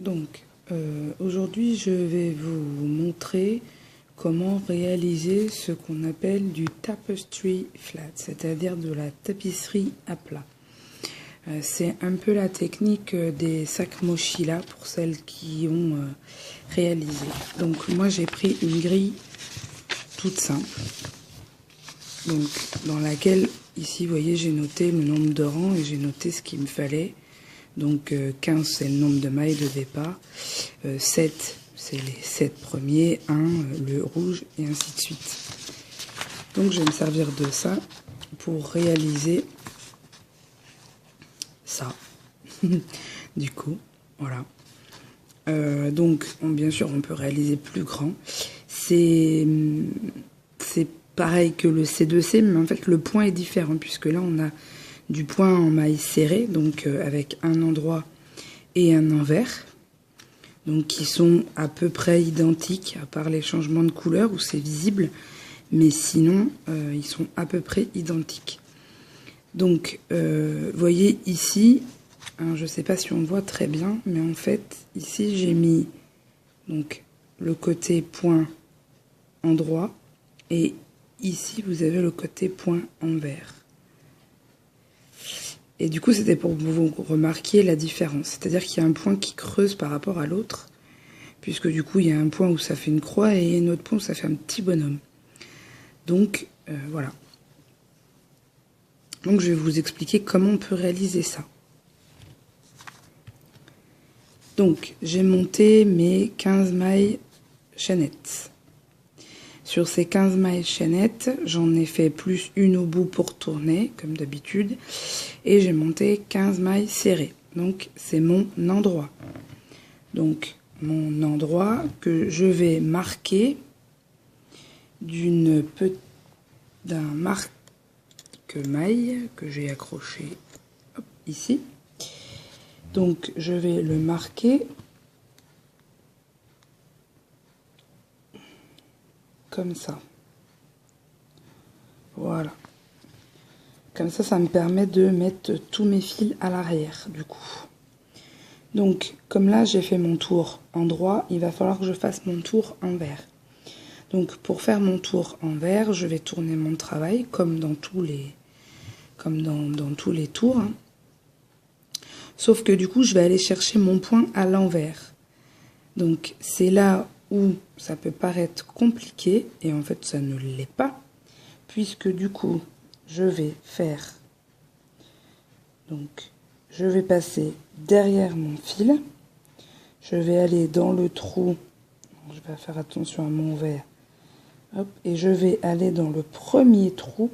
Donc, aujourd'hui, je vais vous montrer comment réaliser ce qu'on appelle du tapestry flat, c'est-à-dire de la tapisserie à plat. C'est un peu la technique des sacs Mochila pour celles qui ont réalisé. Donc, moi, j'ai pris une grille toute simple, donc dans laquelle, ici, vous voyez, j'ai noté le nombre de rangs et j'ai noté ce qu'il me fallait. Donc 15 c'est le nombre de mailles de départ, 7 c'est les 7 premiers, 1 le rouge et ainsi de suite. Donc je vais me servir de ça pour réaliser ça. Du coup, voilà. Donc bien sûr on peut réaliser plus grand. C'est pareil que le C2C, mais en fait le point est différent puisque là on a du point en maille serrée, donc avec un endroit et un envers, donc qui sont à peu près identiques, à part les changements de couleur où c'est visible, mais sinon ils sont à peu près identiques. Donc voyez ici, hein, je sais pas si on voit très bien, mais en fait ici j'ai mis donc le côté point endroit et ici vous avez le côté point envers. Et du coup, c'était pour que vous remarquiez la différence. C'est-à-dire qu'il y a un point qui creuse par rapport à l'autre, puisque du coup, il y a un point où ça fait une croix et un autre point où ça fait un petit bonhomme. Donc, voilà. Donc, je vais vous expliquer comment on peut réaliser ça. Donc, j'ai monté mes 15 mailles chaînettes. Sur ces 15 mailles chaînettes, j'en ai fait plus une au bout pour tourner, comme d'habitude. Et j'ai monté 15 mailles serrées. Donc, c'est mon endroit. Donc, mon endroit que je vais marquer d'un marque-maille que j'ai accroché ici. Donc, je vais le marquer comme ça. Voilà. Comme ça, ça me permet de mettre tous mes fils à l'arrière, du coup. Donc, comme là, j'ai fait mon tour endroit, il va falloir que je fasse mon tour envers. Donc, pour faire mon tour envers, je vais tourner mon travail, comme dans tous les tours. Hein. Sauf que du coup, je vais aller chercher mon point à l'envers. Donc, c'est là où ça peut paraître compliqué, et en fait, ça ne l'est pas, puisque du coup, je vais faire... Donc, je vais passer derrière mon fil. Je vais aller dans le trou. Je vais faire attention à mon verre. Hop, et je vais aller dans le premier trou.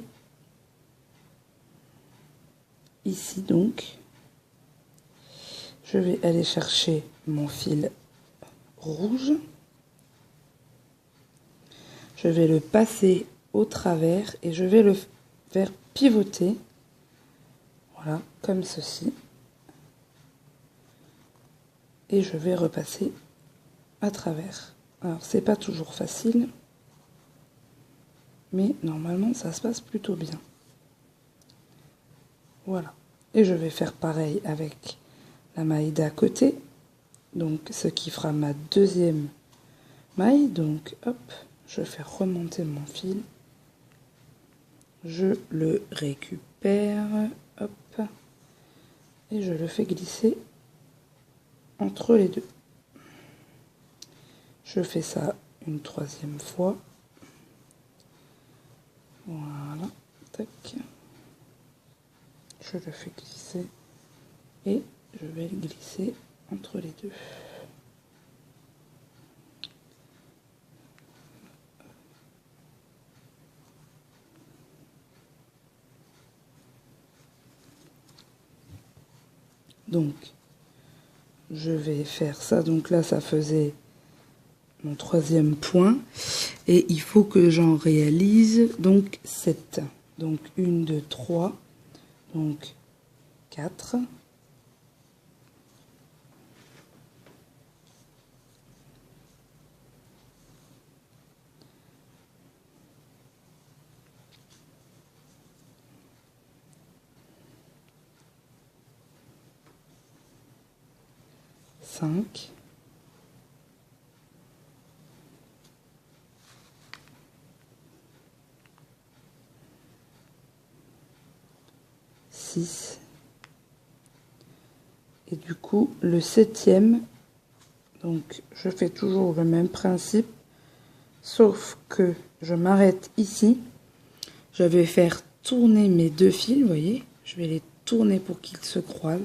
Ici donc. Je vais aller chercher mon fil rouge. Je vais le passer au travers et je vais le faire pivoter. Voilà, comme ceci. Et je vais repasser à travers. Alors, c'est pas toujours facile, mais normalement, ça se passe plutôt bien. Voilà. Et je vais faire pareil avec la maille d'à côté. Donc, ce qui fera ma deuxième maille. Donc, hop, je fais remonter mon fil. Je le récupère. Hop. Et je le fais glisser entre les deux. Je fais ça une troisième fois. Voilà. Tac. Je le fais glisser. Et je vais le glisser entre les deux. Donc, je vais faire ça. Donc là, ça faisait mon troisième point. Et il faut que j'en réalise donc 7. Donc 1, 2, 3. Donc 4. 5. 6. Et du coup, le 7e, donc je fais toujours le même principe, sauf que je m'arrête ici. Je vais faire tourner mes 2 fils, vous voyez, je vais les tourner pour qu'ils se croisent,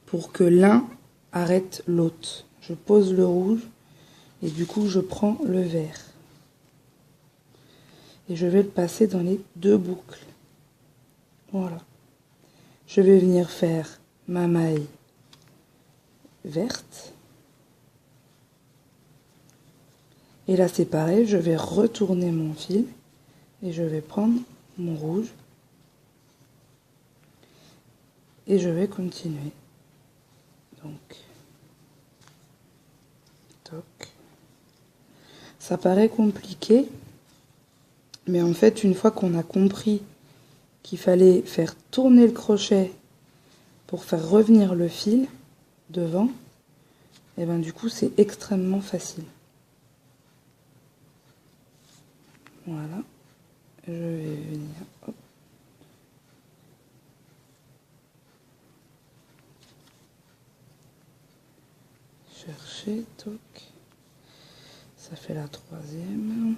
pour que l'un arrête l'autre. Je pose le rouge et du coup je prends le vert. Et je vais le passer dans les 2 boucles. Voilà. Je vais venir faire ma maille verte. Et là c'est pareil, je vais retourner mon fil et je vais prendre mon rouge. Et je vais continuer. Donc, toc. Ça paraît compliqué, mais en fait, une fois qu'on a compris qu'il fallait faire tourner le crochet pour faire revenir le fil devant, et ben du coup, c'est extrêmement facile. Voilà. Je vais venir, hop. Chercher, toc. Ça fait la 3e.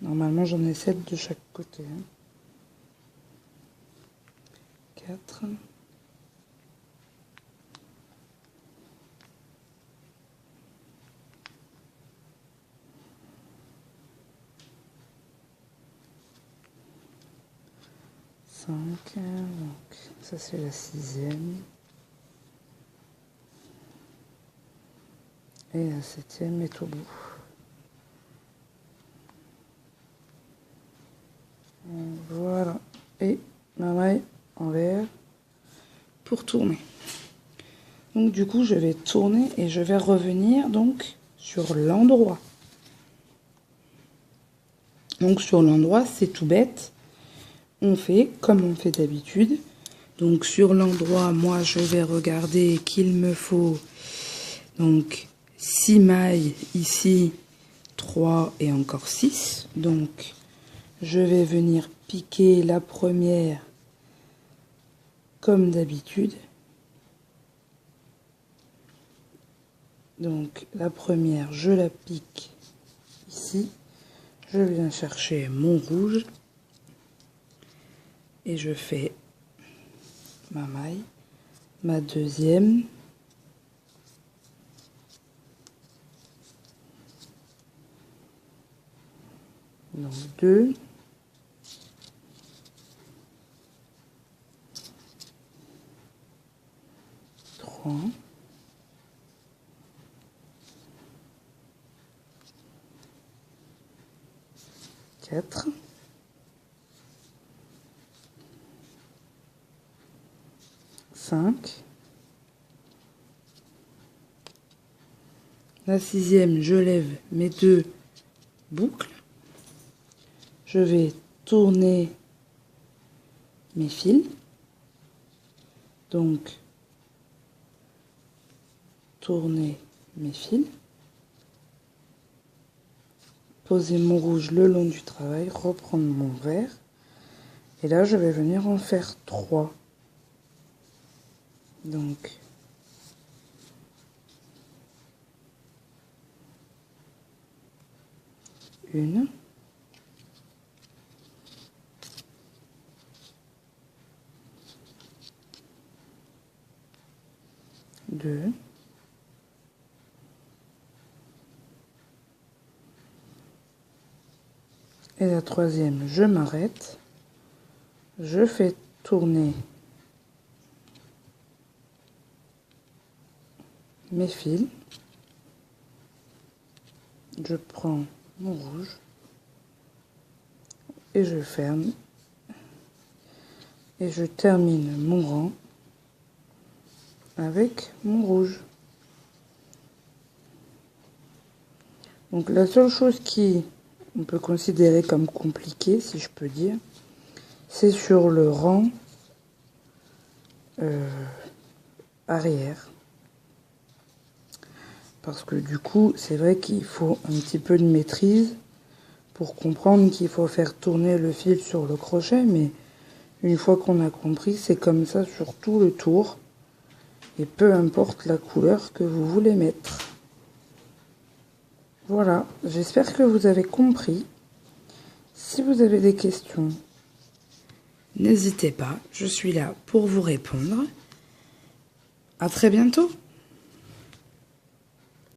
Normalement, j'en ai 7 de chaque côté. 4. 5. Donc, ça c'est la 6e. Et la 7e est au bout. Voilà. Et ma maille en vert pour tourner. Donc du coup, je vais tourner et je vais revenir donc sur l'endroit. Donc sur l'endroit, c'est tout bête. On fait comme on fait d'habitude. Donc sur l'endroit, moi je vais regarder qu'il me faut donc 6 mailles ici, 3 et encore 6. Donc je vais venir piquer la première comme d'habitude. Donc la première, je la pique ici. Je viens chercher mon rouge et je fais ma maille, ma deuxième, donc 2, 3, 4, 5, la 6e, je lève mes 2 boucles, je vais tourner mes fils, donc tourner mes fils, poser mon rouge le long du travail, reprendre mon vert, et là je vais venir en faire 3. Donc 1, 2, 3, et la 3e, je m'arrête, je fais tourner mes fils, je prends mon rouge et je ferme et je termine mon rang avec mon rouge. Donc la seule chose qui on peut considérer comme compliquée, si je peux dire, c'est sur le rang arrière. Parce que du coup, c'est vrai qu'il faut un petit peu de maîtrise pour comprendre qu'il faut faire tourner le fil sur le crochet, mais Une fois qu'on a compris, c'est comme ça sur tout le tour. Et peu importe la couleur que vous voulez mettre. Voilà, j'espère que vous avez compris. Si vous avez des questions, n'hésitez pas, je suis là pour vous répondre. À très bientôt.